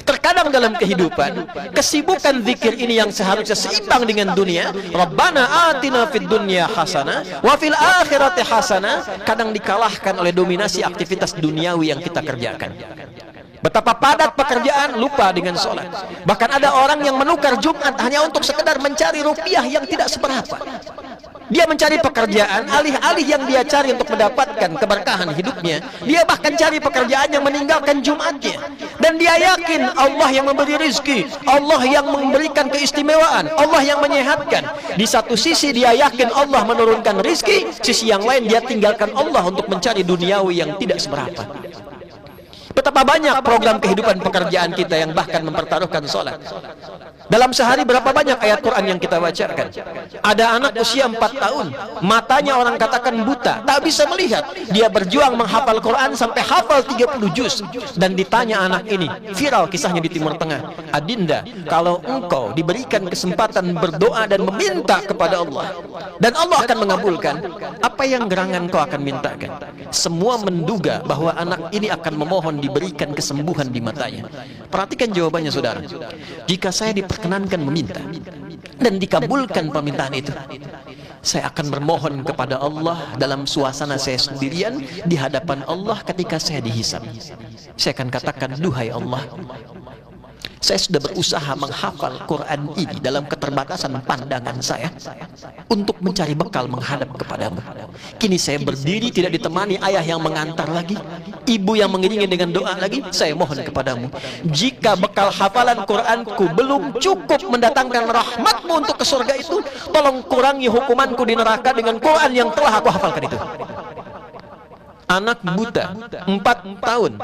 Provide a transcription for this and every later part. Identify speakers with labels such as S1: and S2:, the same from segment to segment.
S1: Terkadang dalam kehidupan, kesibukan zikir ini yang seharusnya seimbang dengan dunia, Rabbana atina fid dunya hasanah wa fil akhirati hasanah, kadang dikalahkan oleh dominasi aktivitas duniawi yang kita kerjakan. Betapa padat pekerjaan, lupa dengan sholat. Bahkan ada orang yang menukar Jumat hanya untuk sekedar mencari rupiah yang tidak seberapa. Dia mencari pekerjaan, alih-alih yang dia cari untuk mendapatkan keberkahan hidupnya, dia bahkan cari pekerjaan yang meninggalkan Jumatnya. Dan dia yakin Allah yang memberi rizki, Allah yang memberikan keistimewaan, Allah yang menyehatkan. Di satu sisi dia yakin Allah menurunkan rizki, sisi yang lain dia tinggalkan Allah untuk mencari duniawi yang tidak seberapa. Betapa banyak program kehidupan pekerjaan kita yang bahkan mempertaruhkan sholat. Dalam sehari berapa banyak ayat Quran yang kita bacakan? Ada anak usia 4 tahun, matanya orang katakan buta, tak bisa melihat. Dia berjuang menghafal Quran sampai hafal 30 juz. Dan ditanya anak ini, viral kisahnya di Timur Tengah, Adinda, kalau engkau diberikan kesempatan berdoa dan meminta kepada Allah, dan Allah akan mengabulkan, apa yang gerangan kau akan mintakan? Semua menduga bahwa anak ini akan memohon diberikan kesembuhan di matanya. Perhatikan jawabannya saudara. Jika saya diperkenankan meminta dan dikabulkan permintaan itu, saya akan bermohon kepada Allah dalam suasana saya sendirian di hadapan Allah ketika saya dihisab. Saya akan katakan, duhai Allah, saya sudah berusaha menghafal Quran ini dalam keterbatasan pandangan saya untuk mencari bekal menghadap kepadamu. Kini saya berdiri tidak ditemani ayah yang mengantar lagi, ibu yang mengiringi dengan doa lagi. Saya mohon kepadamu, jika bekal hafalan Quranku belum cukup mendatangkan rahmatmu untuk ke surga itu, tolong kurangi hukumanku di neraka dengan Quran yang telah aku hafalkan itu. Anak buta 4 tahun,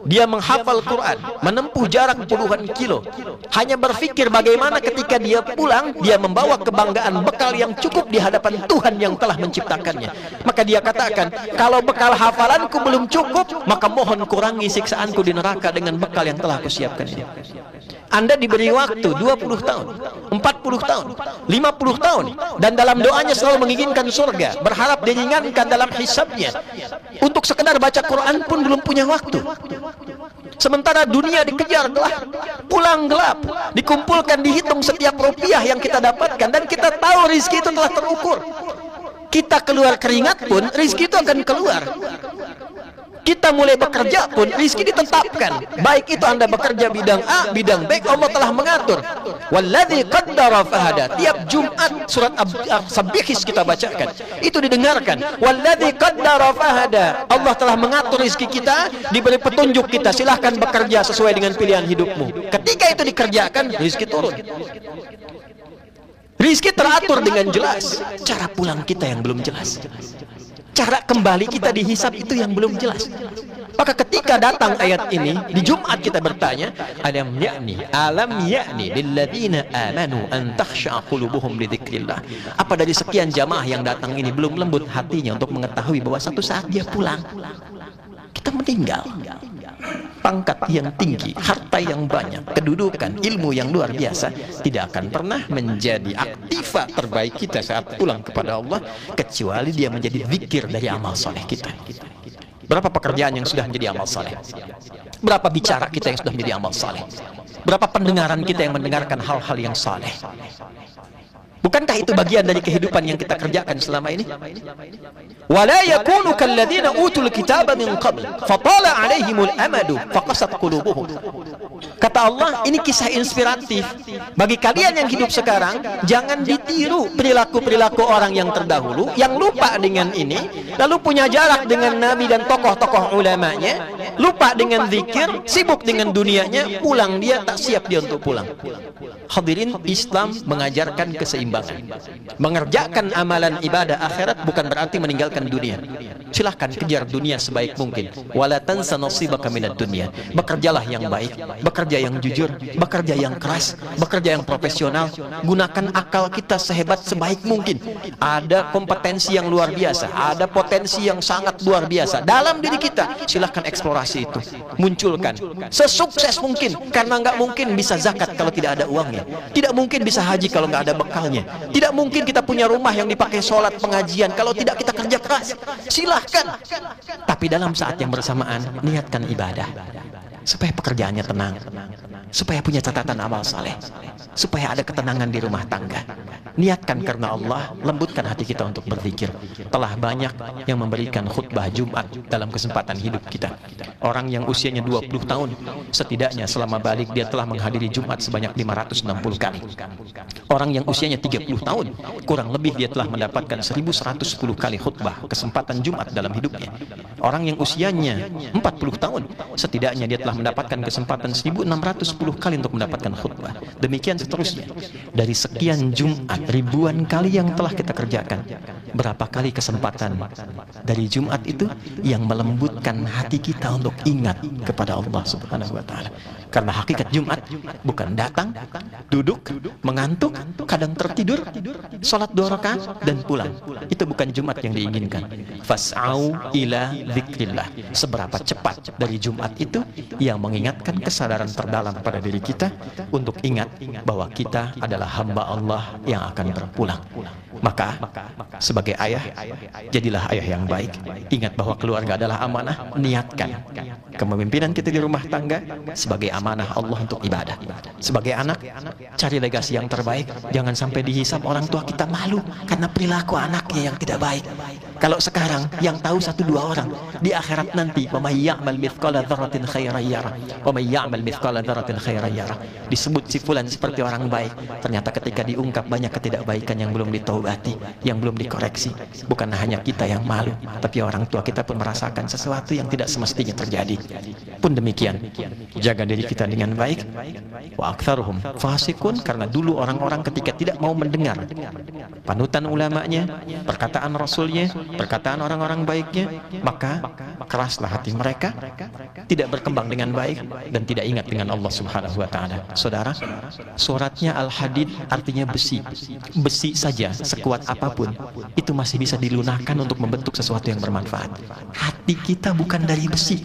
S1: dia menghafal Quran, menempuh jarak puluhan kilo, hanya berpikir bagaimana ketika dia pulang dia membawa kebanggaan bekal yang cukup di hadapan Tuhan yang telah menciptakannya. Maka dia katakan, kalau bekal hafalanku belum cukup, maka mohon kurangi siksaanku di neraka dengan bekal yang telah aku siapkan ini. Anda diberi waktu 20 tahun, 40 tahun, 50 tahun, dan dalam doanya selalu menginginkan surga, berharap diringankan dalam hisabnya. Untuk sekedar baca Quran pun belum punya waktu. Sementara dunia dikejar gelap, pulang gelap, dikumpulkan, dihitung setiap rupiah yang kita dapatkan, dan kita tahu rizki itu telah terukur. Kita keluar keringat pun rizki itu akan keluar. Kita mulai bekerja pun rizki ditetapkan. Baik itu Anda bekerja bidang A, bidang B, Allah telah mengatur. Walladzi qaddara fahada. Tiap Jumat surat As-Sabbihis kita bacakan, itu didengarkan. Walladzi qaddara fahada. Allah telah mengatur rizki kita, diberi petunjuk kita, silahkan bekerja sesuai dengan pilihan hidupmu. Ketika itu dikerjakan, rizki turun. Rizki teratur dengan jelas. Cara pulang kita yang belum jelas. Cara kembali kita dihisab itu yang belum jelas. Maka ketika datang ayat ini, di Jumat kita bertanya, alam ya'ni lilladzina amanu an takhsha'a qulubuhum li dzikrillah. Apa dari sekian jamaah yang datang ini belum lembut hatinya untuk mengetahui bahwa satu saat dia pulang, kita meninggal. Pangkat yang tinggi, harta yang banyak, kedudukan, ilmu yang luar biasa tidak akan pernah menjadi aktiva terbaik kita saat pulang kepada Allah, kecuali dia menjadi zikir dari amal soleh kita. Berapa pekerjaan yang sudah menjadi amal soleh? Berapa bicara kita yang sudah menjadi amal soleh? Berapa pendengaran kita yang mendengarkan hal-hal yang soleh? Bukankah itu bagian dari kehidupan yang kita kerjakan selama ini? Wala yakunu kalladzina utul kitaba min qabl fatala 'alaihimul amadu faqasat qulubuhum. Kata Allah, ini kisah inspiratif bagi kalian yang hidup sekarang. Jangan ditiru perilaku-perilaku orang yang terdahulu yang lupa dengan ini, lalu punya jarak dengan Nabi dan tokoh-tokoh ulamanya, lupa dengan zikir, sibuk dengan dunianya, pulang dia tak siap dia untuk pulang. Hadirin, Islam mengajarkan keseimbangan. Mengerjakan amalan ibadah akhirat bukan berarti meninggalkan dunia. Silahkan kejar dunia sebaik mungkin. Wala tansa nasibaka minad dunya. Bekerjalah yang baik, bekerja yang jujur, bekerja yang keras, bekerja yang profesional. Gunakan akal kita sehebat sebaik mungkin. Ada kompetensi yang luar biasa, ada potensi yang sangat luar biasa dalam diri kita. Silahkan eksplorasi itu, munculkan sesukses mungkin. Karena nggak mungkin bisa zakat kalau tidak ada uangnya. Tidak mungkin bisa haji kalau nggak ada bekalnya. Tidak mungkin kita punya rumah yang dipakai sholat pengajian kalau tidak kita kerja keras. Silahkan. Tapi dalam saat yang bersamaan niatkan ibadah. supaya pekerjaannya tenang, supaya punya catatan amal saleh, supaya ada ketenangan di rumah tangga. Niatkan karena Allah, lembutkan hati kita untuk berzikir. Telah banyak yang memberikan khutbah Jumat dalam kesempatan hidup kita. Orang yang usianya 20 tahun, setidaknya selama balik dia telah menghadiri Jumat sebanyak 560 kali. Orang yang usianya 30 tahun, kurang lebih dia telah mendapatkan 1110 kali khutbah kesempatan Jumat dalam hidupnya. Orang yang usianya 40 tahun, setidaknya dia telah mendapatkan kesempatan 1610 kali untuk mendapatkan khutbah. Demikian seterusnya. Dari sekian Jumat, ribuan kali yang telah kita kerjakan, berapa kali kesempatan dari Jumat itu yang melembutkan hati kita untuk ingat kepada Allah Subhanahu wa Ta'ala. Karena hakikat Jumat bukan datang, duduk, mengantuk, kadang tertidur, sholat 2 rakaat dan pulang. Itu bukan Jumat yang diinginkan. Fas'au ila dzikrillah. Seberapa cepat dari Jumat itu yang mengingatkan kesadaran terdalam pada diri kita untuk ingat bahwa kita adalah hamba Allah yang akan berpulang. Maka sebagai ayah, jadilah ayah yang baik. Ingat bahwa keluarga adalah amanah. Niatkan kepemimpinan kita di rumah tangga sebagai amanah Allah untuk ibadah. Sebagai anak, cari legasi yang terbaik. Jangan sampai dihisap orang tua kita malu karena perilaku anaknya yang tidak baik. Kalau sekarang yang tahu 1-2 orang, di akhirat nanti wa may ya'mal mithqala dzarratin khairan yarah wa may ya'mal mithqala dzarratin khairan yarah. Disebut si fulan seperti orang baik, ternyata ketika diungkap banyak ketidakbaikan yang belum ditaubati, yang belum dikoreksi. Bukan hanya kita yang malu, tapi orang tua kita pun merasakan sesuatu yang tidak semestinya terjadi. Pun demikian, jaga diri kita dengan baik. Wa aktsaruhum fasikun, karena dulu orang-orang ketika tidak mau mendengar panutan ulamanya, perkataan rasulnya, perkataan orang-orang baiknya, maka keraslah hati mereka, tidak berkembang dengan baik dan tidak ingat dengan Allah Subhanahu wa Ta'ala. Saudara, suratnya Al-Hadid artinya besi. Besi saja sekuat apapun itu masih bisa dilunakkan untuk membentuk sesuatu yang bermanfaat. Hati kita bukan dari besi.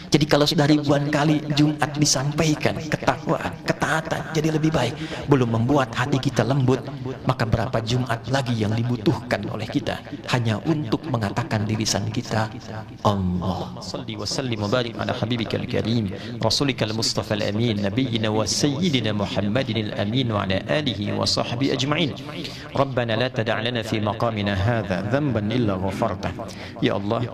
S1: Jadi kalau sudah ribuan kali Jumat disampaikan ketakwaan, ketaatan jadi lebih baik, belum membuat hati kita lembut, maka berapa Jumat lagi yang dibutuhkan oleh kita hanya untuk mengatakan di lisan kita Allah. Salli wa sallim wa barik ala habibikal karim rasulikal mustafa al-amin nabiyyina wa sayyidina Muhammadin al-amin wa ala alihi wa sahbihi ajma'in. Rabbana la tada' lana fi maqamina hadha dhanban illa ghafartah. Ya Allah,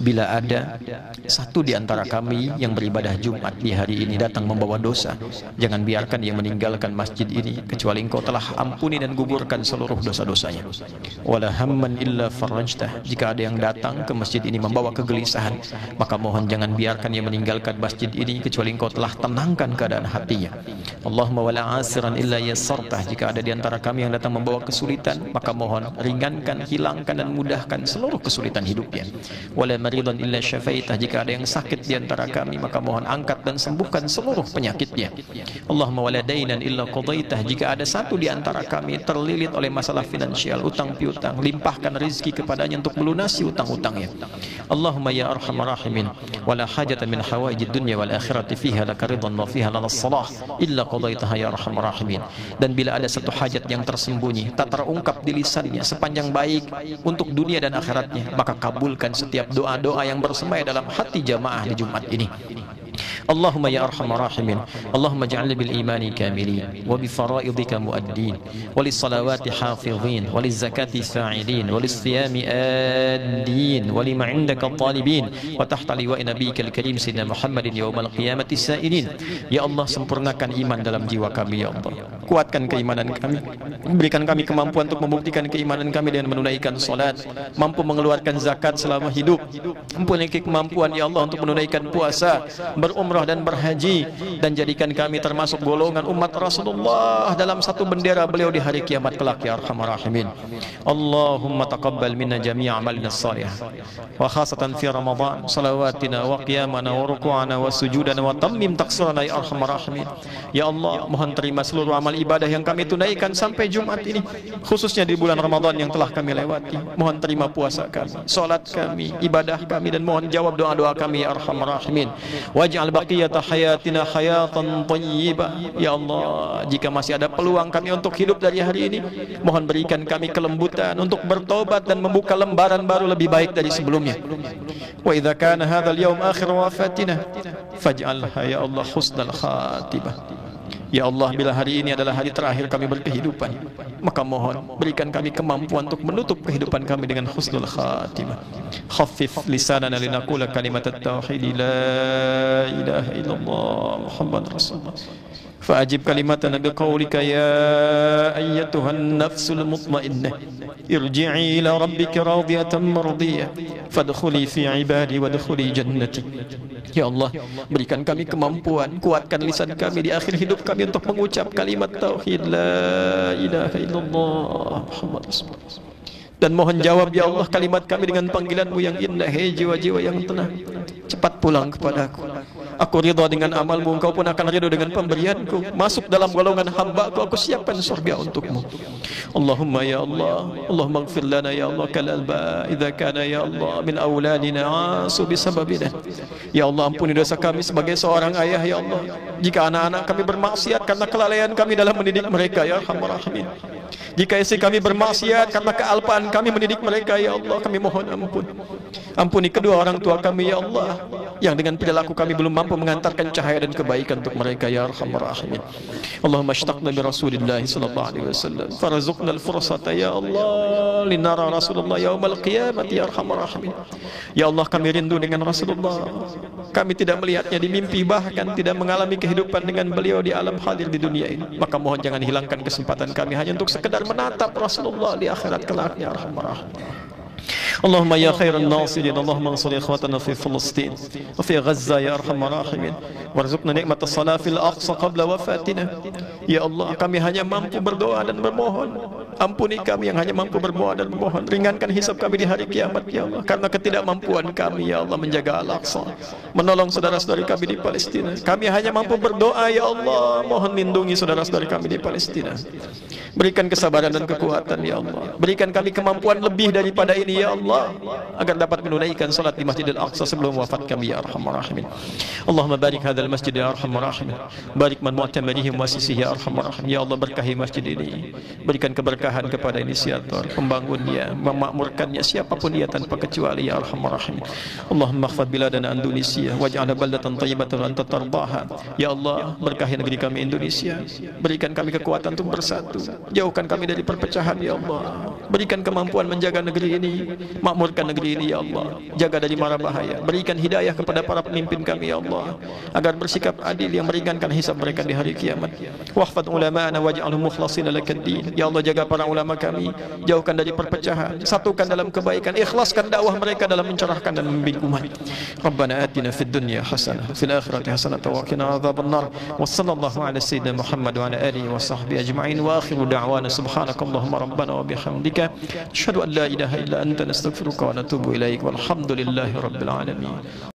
S1: bila ada satu di antara kami yang beribadah Jumat di hari ini datang membawa dosa, jangan biarkan dia meninggalkan masjid ini kecuali Engkau telah ampuni dan gugurkan seluruh dosa-dosanya. Wala hamman illa farajtah. Jika ada yang datang ke masjid ini membawa kegelisahan, maka mohon jangan biarkan dia meninggalkan masjid ini kecuali Engkau telah tenangkan keadaan hatinya. Allahumma wala asiran illa yassartah. Jika ada di antara kami yang datang membawa kesulitan, maka mohon ringankan, hilangkan dan mudahkan seluruh kesulitan hidupnya. Wala maridan illa syafaitah. Jika ada yang sakit di antara kami, maka mohon angkat dan sembuhkan seluruh penyakitnya. Allahumma wala dainan illa qadaitah. Jika ada satu di antara kami terlilit oleh masalah finansial, utang piutang, limpahkan rezeki kepadanya untuk melunasi utang-utangnya. Allahumma ya arhamar rahimin, wala hajatan min hawaijid dunya wal akhirati fiha laka ridwan wa fiha lana salah illa qadaitaha ya arhamar rahimin. Dan bila ada satu hajat yang tersembunyi, tak terungkap di lisannya sepanjang baik untuk dunia dan akhiratnya, maka kabulkan setiap doa-doa yang bersemayam dalam hati jamaah di Jumat ini. Allahumma ya arhamar rahimin, Allahumma ja'alna bil imani kamilin wa bi faraidika muaddin wa lis salawati hafizin wa liz zakati fa'ilin wa lis siyami addin wa lima 'indaka talibin wa tahta liwa'i nabiyyikal karim sayyidina Muhammadin yaumal qiyamati sa'ilin. Ya Allah, sempurnakan iman dalam jiwa kami ya Allah. Kuatkan keimanan kami, berikan kami kemampuan untuk membuktikan keimanan kami dengan menunaikan salat, mampu mengeluarkan zakat selama hidup, mempunyai kemampuan ya Allah untuk menunaikan puasa, berumrah dan berhaji, dan jadikan kami termasuk golongan umat Rasulullah dalam satu bendera beliau di hari kiamat kelak ya arhamar rahimin. Allahumma taqabbal minna jami'a amalina salih wa khasatan fi Ramadan salawatina wa qiyamana wa ruku'ana wa sujudana wa tammim taqsirana ya arhamar rahimin. Ya Allah, mohon terima seluruh amal amal ibadah yang kami tunaikan sampai Jumat ini, khususnya di bulan Ramadan yang telah kami lewati. Mohon terima puasa kami, salat kami, ibadah kami, dan mohon jawab doa-doa kami ya arhamar rahimin. Waj'al baqiyata hayatina hayatan thayyibah. Ya Allah, jika masih ada peluang kami untuk hidup dari hari ini, mohon berikan kami kelembutan untuk bertobat dan membuka lembaran baru lebih baik dari sebelumnya. Wa idza kana hadzal yaum akhir wafatina faj'alha ya Allah husnal khatibah. Ya Allah, bila hari ini adalah hari terakhir kami berkehidupan, maka mohon berikan kami kemampuan untuk menutup kehidupan kami dengan husnul khatimah. Khaffif lisanana linaqula kalimat at-tauhid la ilaha illallah Muhammad Rasulullah. فأجب كلمتنا بقولك يا أيتها النفس المطمئنة ارجعي إلى ربك راضية مرضية فادخلي في عبادي وادخلي جنتي. Ya Allah, berikan kami kemampuan, kuatkan lisan kami di akhir hidup kami untuk mengucap kalimat tauhid la ilaha illallah Muhammad Rasulullah. Dan mohon jawab ya Allah kalimat kami dengan panggilanmu yang indah. Hei jiwa-jiwa yang tenang, cepat pulang kepadaku. Aku ridha dengan amalmu, engkau pun akan ridha dengan pemberianku. Masuk dalam golongan hamba-Ku, aku siapkan surga untukmu. Allahumma ya Allah, Allahumma ighfir lana ya Allah kal-alba idza kana ya Allah min auladina asu bisababina. Ya Allah, ampuni dosa kami sebagai seorang ayah ya Allah, jika anak-anak kami bermaksiat karena kelalaian kami dalam mendidik mereka ya arhamar rahimin. Jika istri kami bermaksiat karena kealpaan kami mendidik mereka ya Allah, kami mohon ampun. Ampuni kedua orang tua kami ya Allah, yang dengan perilaku kami belum mampu mengantarkan cahaya dan kebaikan untuk mereka ya arhamar rahimin. Allahumma ashtaqna bi Rasulillah sallallahu alaihi wasallam farzuqna al-fursata ya Allah linara Rasulullah yaumal qiyamah ya arhamar rahimin. Ya Allah, kami rindu dengan Rasulullah. Kami tidak melihatnya di mimpi, bahkan tidak mengalami kehidupan dengan beliau di alam hadir di dunia ini. Maka mohon jangan hilangkan kesempatan kami hanya untuk sekedar menatap Rasulullah di akhirat kelak ya arhamar rahimin. Allahumma ya khairan nasirin, Allahumma ansur ikhwatana fi Filistin wa fi Gaza ya arhamar rahimin, warzuqna nikmat as-salat fil aqsa qabla wafatina. Ya Allah, kami hanya mampu berdoa dan bermohon. Ampuni kami yang hanya mampu berdoa dan bermohon. Ringankan hisab kami di hari kiamat ya Allah, karena ketidakmampuan kami ya Allah menjaga Al-Aqsa, menolong saudara-saudari kami di Palestina. Kami hanya mampu berdoa ya Allah, mohon lindungi saudara-saudari kami di Palestina. Berikan kesabaran dan kekuatan ya Allah. Berikan kami kemampuan lebih daripada ini ya Allah, agar dapat menunaikan salat di Masjidil Aqsa sebelum wafat kami ya arhamar rahimin. Allahumma barik hadzal masjid ya arhamar rahimin. Barik man mu'tamadihi muassisihi ya arhamar rahimin. Ya Allah, berkahi masjid ini. Berikan keberkahan kepada inisiator, pembangunnya, memakmurkannya, siapapun dia tanpa kecuali ya arhamar rahimin. Allahumma khfad biladana Indonesia waj'alha baldatan thayyibatan wa anta tardaha. Ya Allah, berkahi negeri kami Indonesia. Berikan kami kekuatan untuk bersatu. Jauhkan kami dari perpecahan ya Allah. Berikan kemampuan menjaga negeri ini, makmurkan negeri ini ya Allah. Jaga dari mara bahaya. Berikan hidayah kepada para pemimpin kami ya Allah, agar bersikap adil yang meringankan hisab mereka di hari kiamat. Wahfad ulama'ana waj'alhum mukhlashina lakad-din. Ya Allah, jaga para ulama kami, jauhkan dari perpecahan, satukan dalam kebaikan, ikhlaskan dakwah mereka dalam mencerahkan dan membimbing umat. Rabbana atina fid dunya hasanah fil akhirati hasanah wa qina adzabannar. Wa sallallahu ala sayyidina Muhammad wa ala alihi wa sahbihi ajma'in. Wa akhiru da'wana subhanakallahumma rabbana wa bihamdika asyhadu an la ilaha illa anta nastaghfiruka wa natubu ilaik walhamdulillahi rabbil alamin.